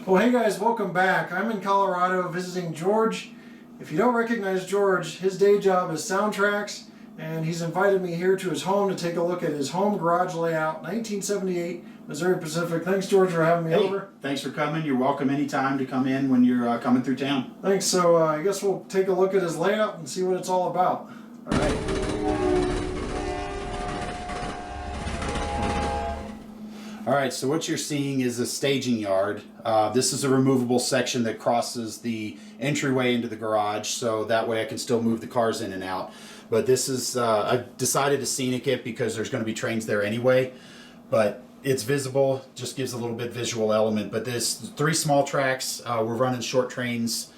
Well, hey guys, welcome back. I'm in Colorado visiting George. If you don't recognize George, his day job is SoundTraxx's, and he's invited me here to his home to take a look at his home garage layout, 1978 Missouri Pacific. Thanks, George, for having me over. Thanks for coming. You're welcome anytime to come in when you're coming through town. Thanks. So I guess we'll take a look at his layout and see what it's all about. All right. All right, so what you're seeing is a staging yard. This is a removable section that crosses the entryway into the garage, so that way I can still move the cars in and out. But this is, I've decided to scenic it because there's going to be trains there anyway, but it's visible, just gives a little bit visual element. But there's 3 small tracks. We're running short trains,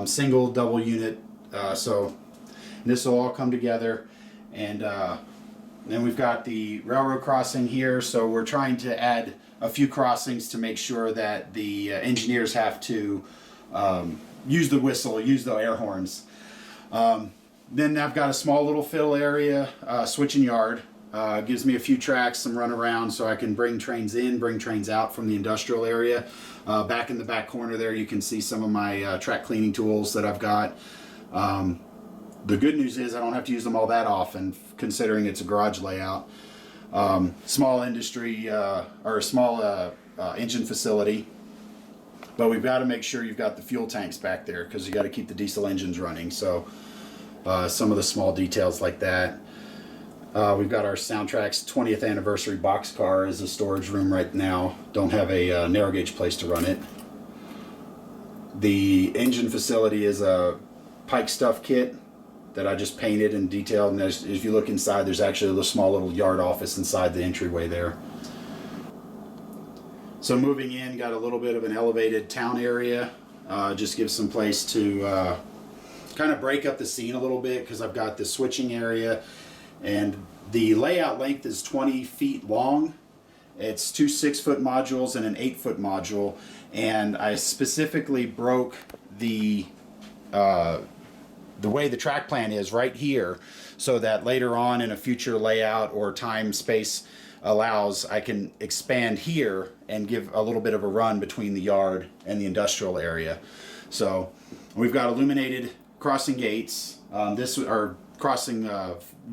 single, double unit, so this will all come together. And then we've got the railroad crossing here, so we're trying to add a few crossings to make sure that the engineers have to use the whistle, use the air horns. Then I've got a small little fill area, switching yard. Gives me a few tracks, some run around, so I can bring trains in, bring trains out from the industrial area. Back in the back corner there, you can see some of my track cleaning tools that I've got. The good news is I don't have to use them all that often, considering it's a garage layout. Small industry, or a small engine facility. But we've got to make sure you've got the fuel tanks back there, because you got to keep the diesel engines running. So some of the small details like that. We've got our SoundTraxx's 20th anniversary box car as a storage room right now. Don't have a narrow gauge place to run it. The engine facility is a Pike stuff kit that I just painted and detailed, and if you look inside, there's actually a small little yard office inside the entryway there. So moving in, got a little bit of an elevated town area, just gives some place to kind of break up the scene a little bit, because I've got the switching area, and the layout length is 20 feet long. It's 2 6-foot modules and an 8-foot module, and I specifically broke the way the track plan is right here, so that later on in a future layout or time space allows, I can expand here and give a little bit of a run between the yard and the industrial area. So we've got illuminated crossing gates. This are crossing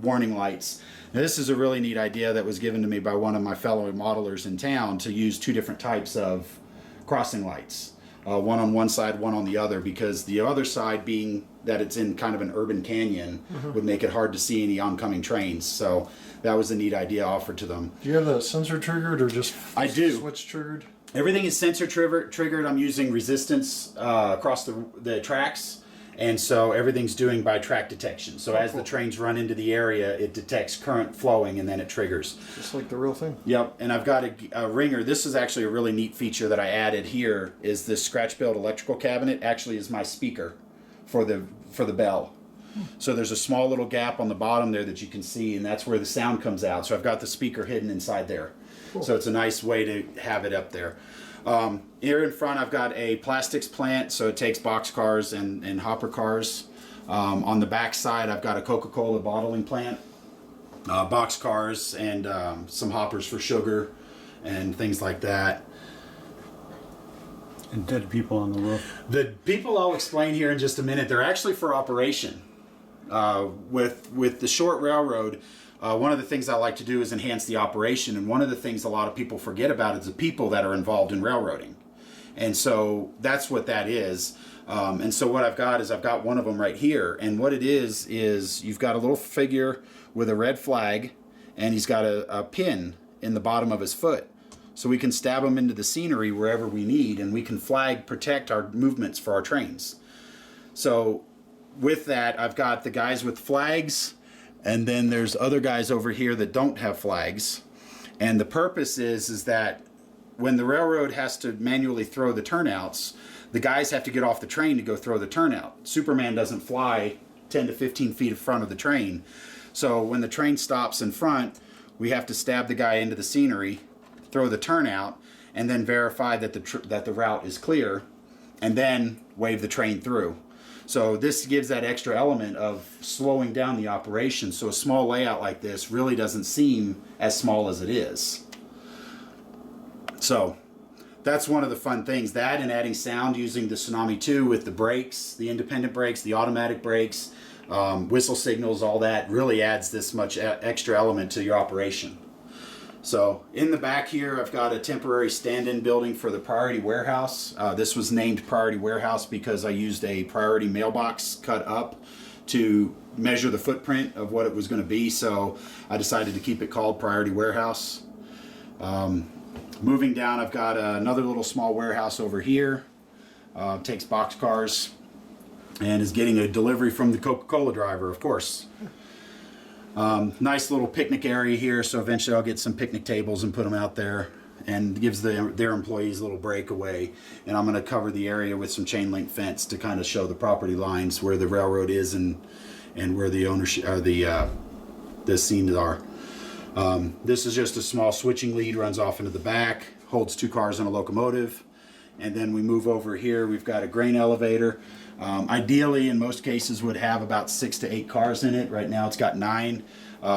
warning lights. Now, this is a really neat idea that was given to me by one of my fellow modelers in town, to use 2 different types of crossing lights. One on one side, one on the other, because the other side, being that it's in kind of an urban canyon, would make it hard to see any oncoming trains. So that was a neat idea offered to them. Do you have the sensor triggered or just I do. Switch triggered? Everything is sensor triggered. I'm using resistance across the tracks. And so everything's doing by track detection. So as the trains run into the area, it detects current flowing and then it triggers. Just like the real thing? Yep, and I've got a ringer. This is actually a really neat feature that I added here, is this scratch-built electrical cabinet actually is my speaker for the bell. So there's a small little gap on the bottom there that you can see, and that's where the sound comes out. So I've got the speaker hidden inside there. Cool. So it's a nice way to have it up there. Here in front I've got a plastics plant, so it takes box cars and hopper cars. On the back side I've got a Coca-Cola bottling plant, box cars, and some hoppers for sugar and things like that. And dead people on the roof. The people I'll explain here in just a minute, they're actually for operation. With the short railroad, one of the things I like to do is enhance the operation, and one of the things a lot of people forget about is the people that are involved in railroading. And so that's what that is. And so what I've got is I've got one of them right here, and what it is you've got a little figure with a red flag, and he's got a pin in the bottom of his foot. So we can stab him into the scenery wherever we need, and we can flag protect our movements for our trains. So with that, I've got the guys with flags, and then there's other guys over here that don't have flags. And the purpose is that when the railroad has to manually throw the turnouts, the guys have to get off the train to go throw the turnout. Superman doesn't fly 10 to 15 feet in front of the train. So when the train stops in front, we have to stab the guy into the scenery, throw the turnout, and then verify that the route is clear, and then wave the train through. So this gives that extra element of slowing down the operation, so a small layout like this really doesn't seem as small as it is. So that's one of the fun things. That and adding sound using the Tsunami 2 with the brakes, the independent brakes, the automatic brakes, whistle signals, all that really adds this much extra element to your operation. So in the back here, I've got a temporary stand-in building for the Priority Warehouse. This was named Priority Warehouse because I used a Priority mailbox cut up to measure the footprint of what it was going to be. So I decided to keep it called Priority Warehouse. Moving down, I've got another little small warehouse over here. Takes boxcars and is getting a delivery from the Coca-Cola driver, of course. Nice little picnic area here, so eventually I'll get some picnic tables and put them out there, and gives their employees a little breakaway. And I'm going to cover the area with some chain link fence to kind of show the property lines where the railroad is and where the ownership or the scenes are. This is just a small switching lead, runs off into the back, holds 2 cars and a locomotive. And then we move over here, we've got a grain elevator. Ideally, in most cases, would have about 6 to 8 cars in it. Right now it's got 9,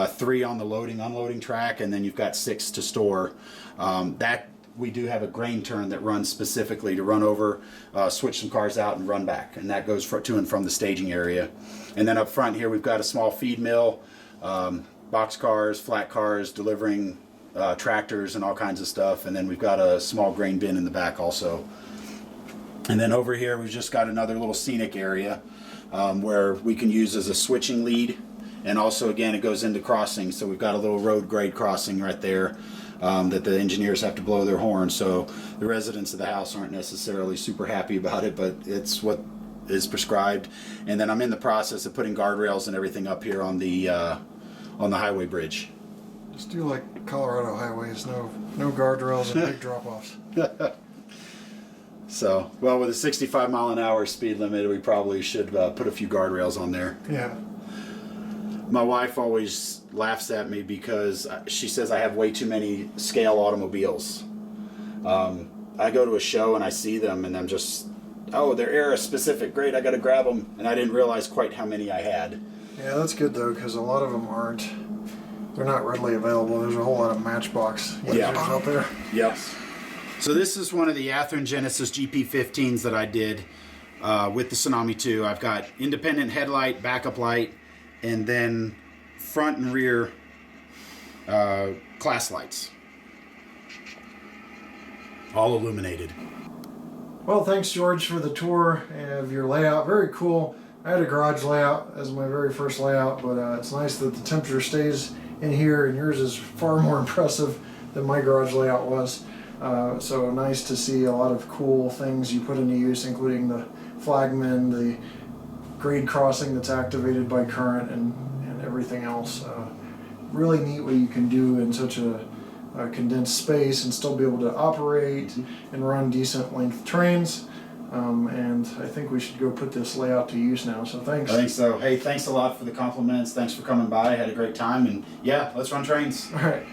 3 on the loading unloading track, and then you've got 6 to store. That we do have a grain turn that runs specifically to run over, switch some cars out and run back, and that goes to and from the staging area. And then up front here we've got a small feed mill, box cars, flat cars delivering tractors and all kinds of stuff, and then we've got a small grain bin in the back also. And then over here we've just got another little scenic area where we can use as a switching lead, and also again it goes into crossing, so we've got a little road grade crossing right there that the engineers have to blow their horn, so the residents of the house aren't necessarily super happy about it, but it's what is prescribed. And then I'm in the process of putting guardrails and everything up here on the highway bridge. Just do like Colorado highways, no guardrails and big drop-offs. So, well, with a 65 mile an hour speed limit, we probably should put a few guardrails on there. Yeah. My wife always laughs at me because she says I have way too many scale automobiles. I go to a show and I see them and I'm just, oh, they're era specific, great, I got to grab them. And I didn't realize quite how many I had. Yeah, that's good though, because a lot of them they're not readily available. There's a whole lot of Matchbox users out there. Yes. So this is one of the Athearn Genesis GP15s that I did with the Tsunami 2. I've got independent headlight, backup light, and then front and rear class lights. All illuminated. Well, thanks George for the tour of your layout. Very cool. I had a garage layout as my very first layout, but it's nice that the temperature stays in here, and yours is far more impressive than my garage layout was. So nice to see a lot of cool things you put into use, including the flagman, the grade crossing that's activated by current, and everything else. Really neat what you can do in such a condensed space and still be able to operate and run decent length trains. And I think we should go put this layout to use now, so thanks. I think so. Hey, thanks a lot for the compliments. Thanks for coming by. I had a great time, and yeah, let's run trains. All right.